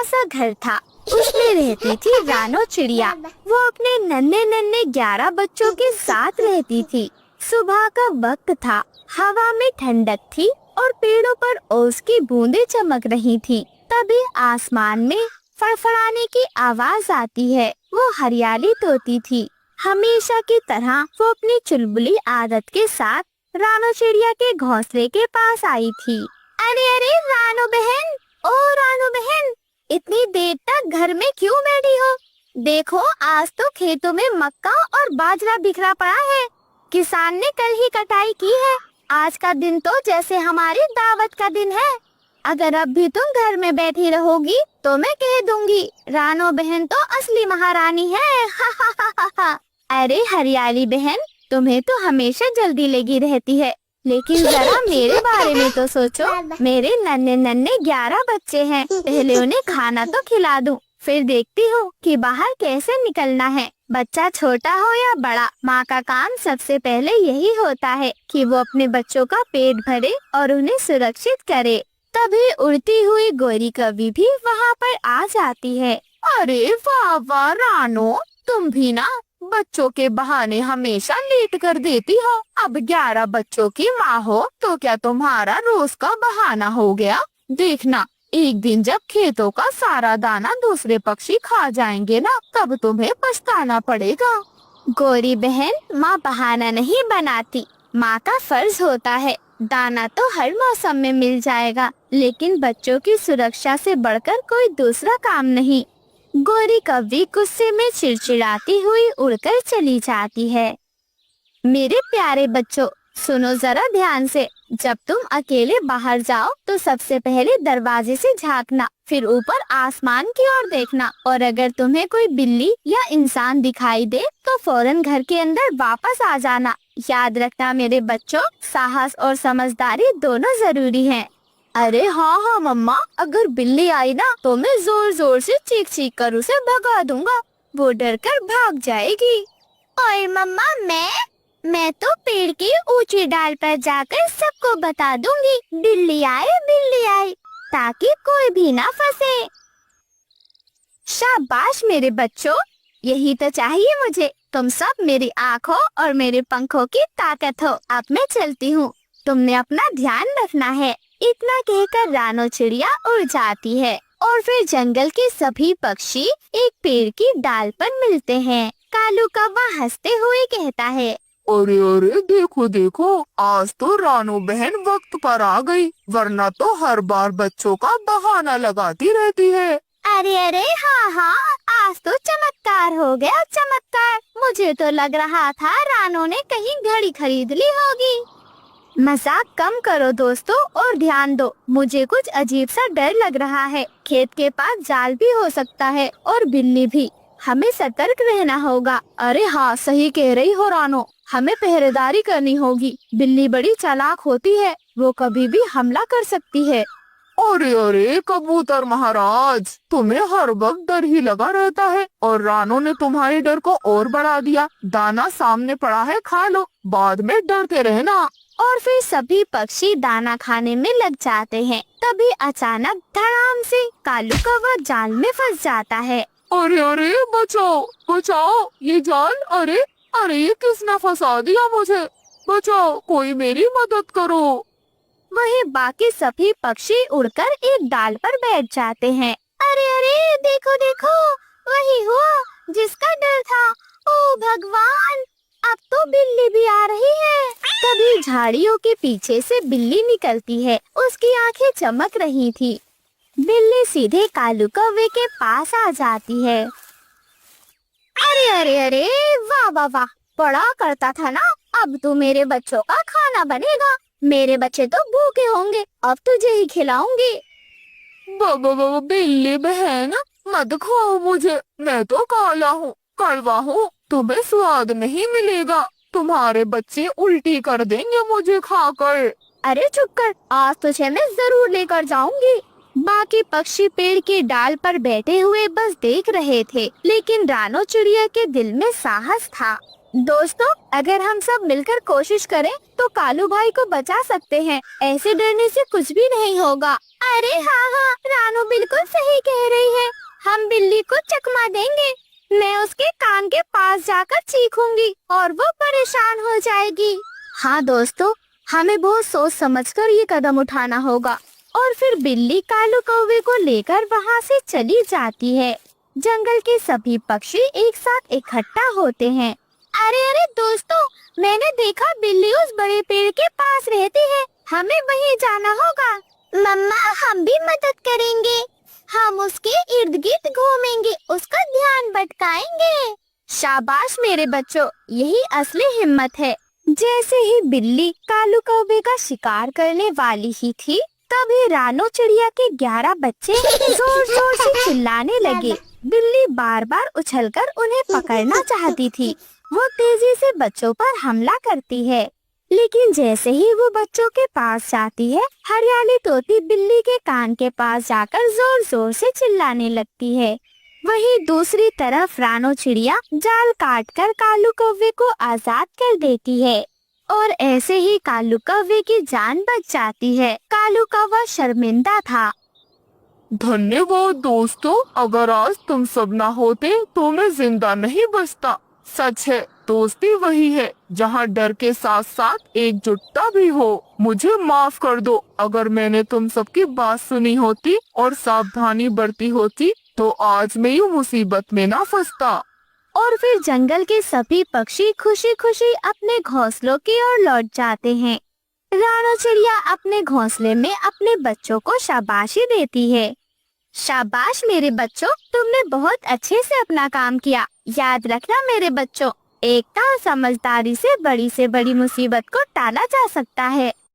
सा घर था। उसमें रहती थी रानो चिड़िया। वो अपने नन्हे नन्हे 11 बच्चों के साथ रहती थी। सुबह का वक्त था, हवा में ठंडक थी और पेड़ों पर ओस की बूंदें चमक रही थीं। तभी आसमान में फड़फड़ाने की आवाज आती है। वो हरियाली तोती थी। हमेशा की तरह वो अपनी चुलबुली आदत के साथ रानो चिड़िया के घोंसले के पास आई थी। अरे अरे रानो बहन, ओ रानो बहन, इतनी देर तक घर में क्यों बैठी हो? देखो, आज तो खेतों में मक्का और बाजरा बिखरा पड़ा है। किसान ने कल ही कटाई की है। आज का दिन तो जैसे हमारी दावत का दिन है। अगर अब भी तुम घर में बैठी रहोगी तो मैं कह दूंगी, रानो बहन तो असली महारानी है। अरे हरियाली बहन, तुम्हें तो हमेशा जल्दी लगी रहती है, लेकिन जरा मेरे बारे में तो सोचो। मेरे नन्हे नन्हे 11 बच्चे हैं। पहले उन्हें खाना तो खिला दूं, फिर देखती हूँ कि बाहर कैसे निकलना है। बच्चा छोटा हो या बड़ा, माँ का काम सबसे पहले यही होता है कि वो अपने बच्चों का पेट भरे और उन्हें सुरक्षित करे। तभी उड़ती हुई गोरी कवि भी वहाँ पर आ जाती है। अरे वाह वाह रानो, तुम भी ना बच्चों के बहाने हमेशा लेट कर देती हो। अब 11 बच्चों की माँ हो तो क्या तुम्हारा रोज का बहाना हो गया? देखना, एक दिन जब खेतों का सारा दाना दूसरे पक्षी खा जाएंगे ना, तब तुम्हें पछताना पड़ेगा। गोरी बहन, माँ बहाना नहीं बनाती। माँ का फर्ज होता है। दाना तो हर मौसम में मिल जाएगा, लेकिन बच्चों की सुरक्षा से बढ़कर कोई दूसरा काम नहीं। गोरी कव्वी गुस्से में चिड़चिड़ाती हुई उड़कर चली जाती है। मेरे प्यारे बच्चों, सुनो जरा ध्यान से। जब तुम अकेले बाहर जाओ तो सबसे पहले दरवाजे से झांकना, फिर ऊपर आसमान की ओर देखना, और अगर तुम्हें कोई बिल्ली या इंसान दिखाई दे तो फौरन घर के अंदर वापस आ जाना। याद रखना मेरे बच्चों, साहस और समझदारी दोनों जरूरी हैं। अरे हाँ हाँ मम्मा, अगर बिल्ली आई ना तो मैं जोर जोर से चीख चीख कर उसे भगा दूंगा। वो डर कर भाग जाएगी। और मम्मा, मैं तो पेड़ की ऊंची डाल पर जाकर सबको बता दूंगी, बिल्ली आए, ताकि कोई भी ना फंसे। शाबाश मेरे बच्चों, यही तो चाहिए मुझे। तुम सब मेरी आँखों और मेरे पंखों की ताकत हो। अब मैं चलती हूँ, तुमने अपना ध्यान रखना है। इतना कहकर रानो चिड़िया उड़ जाती है और फिर जंगल के सभी पक्षी एक पेड़ की डाल पर मिलते हैं। कालू कौवा हंसते हुए कहता है, अरे अरे देखो देखो, आज तो रानो बहन वक्त पर आ गई, वरना तो हर बार बच्चों का बहाना लगाती रहती है। अरे अरे हाँ हाँ, आज तो चमत्कार हो गया, चमत्कार। मुझे तो लग रहा था रानो ने कहीं घड़ी खरीद ली होगी। मजाक कम करो दोस्तों और ध्यान दो। मुझे कुछ अजीब सा डर लग रहा है। खेत के पास जाल भी हो सकता है और बिल्ली भी। हमें सतर्क रहना होगा। अरे हाँ, सही कह रही हो रानो, हमें पहरेदारी करनी होगी। बिल्ली बड़ी चालाक होती है, वो कभी भी हमला कर सकती है। अरे अरे कबूतर महाराज, तुम्हें हर वक्त डर ही लगा रहता है, और रानो ने तुम्हारे डर को और बढ़ा दिया। दाना सामने पड़ा है, खा लो, बाद में डरते रहना। और फिर सभी पक्षी दाना खाने में लग जाते हैं। तभी अचानक धड़ाम से कालू कौवा जाल में फंस जाता है। अरे अरे बचाओ बचाओ, ये जाल, अरे अरे ये किसने फंसा दिया मुझे? बचाओ, कोई मेरी मदद करो। वही बाकी सभी पक्षी उड़कर एक डाल पर बैठ जाते हैं। अरे अरे देखो देखो, वही हुआ जिसका डर था। ओ भगवान, अब तो बिल्ली भी आ रही है। तभी झाड़ियों के पीछे से बिल्ली निकलती है। उसकी आंखें चमक रही थी। बिल्ली सीधे कालू कौवे के पास आ जाती है। अरे अरे अरे, वाह वाह वाह, बड़ा करता था ना। अब तो मेरे बच्चों का खाना बनेगा। मेरे बच्चे तो भूखे होंगे, अब तुझे ही खिलाऊंगी। बिल्ली बहन, मत खाओ मुझे, मैं तो काला हूँ, कड़वा हूँ, तुम्हें स्वाद नहीं मिलेगा। तुम्हारे बच्चे उल्टी कर देंगे मुझे खाकर। अरे चुप कर, आज तुझे मैं जरूर लेकर जाऊंगी। बाकी पक्षी पेड़ की डाल पर बैठे हुए बस देख रहे थे, लेकिन रानो चिड़िया के दिल में साहस था। दोस्तों, अगर हम सब मिलकर कोशिश करें तो कालू भाई को बचा सकते हैं। ऐसे डरने से कुछ भी नहीं होगा। अरे हाँ हाँ, रानू बिल्कुल सही कह रही है। हम बिल्ली को चकमा देंगे। मैं उसके कान के पास जाकर चीखूंगी और वो परेशान हो जाएगी। हाँ दोस्तों, हमें बहुत सोच समझकर ये कदम उठाना होगा। और फिर बिल्ली कालू कौवे को लेकर वहाँ से चली जाती है। जंगल के सभी पक्षी एक साथ इकट्ठा होते हैं। अरे अरे दोस्तों, मैंने देखा बिल्ली उस बड़े पेड़ के पास रहती है। हमें वहीं जाना होगा। मम्मा, हम भी मदद करेंगे। हम उसके इर्द गिर्द घूमेंगे, उसका ध्यान भटकाएंगे। शाबाश मेरे बच्चों, यही असली हिम्मत है। जैसे ही बिल्ली कालू कौवे का शिकार करने वाली ही थी, तभी रानो चिड़िया के 11 बच्चे जोर जोर से चिल्लाने लगे। बिल्ली बार बार उछलकर उन्हें पकड़ना चाहती थी। वो तेजी से बच्चों पर हमला करती है, लेकिन जैसे ही वो बच्चों के पास जाती है, हरियाली तोती बिल्ली के कान के पास जाकर जोर जोर से चिल्लाने लगती है। वहीं दूसरी तरफ रानो चिड़िया जाल काटकर कालू कौवे को आजाद कर देती है और ऐसे ही कालू कौवे की जान बच जाती है। कालू कौवा शर्मिंदा था। धन्यवाद दोस्तों, अगर आज तुम सब ना होते तो मैं जिंदा नहीं बचता। सच है, दोस्ती वही है जहाँ डर के साथ साथ एकजुटता भी हो। मुझे माफ कर दो अगर मैंने तुम सबकी बात सुनी होती और सावधानी बरती होती तो आज मैं यूं मुसीबत में ना फंसता। और फिर जंगल के सभी पक्षी खुशी खुशी अपने घोंसलों की ओर लौट जाते हैं। रानो चिड़िया अपने घोंसले में अपने बच्चों को शाबाशी देती है। शाबाश मेरे बच्चों, तुमने बहुत अच्छे से अपना काम किया। याद रखना मेरे बच्चों, एकता और समझदारी से बड़ी मुसीबत को टाला जा सकता है।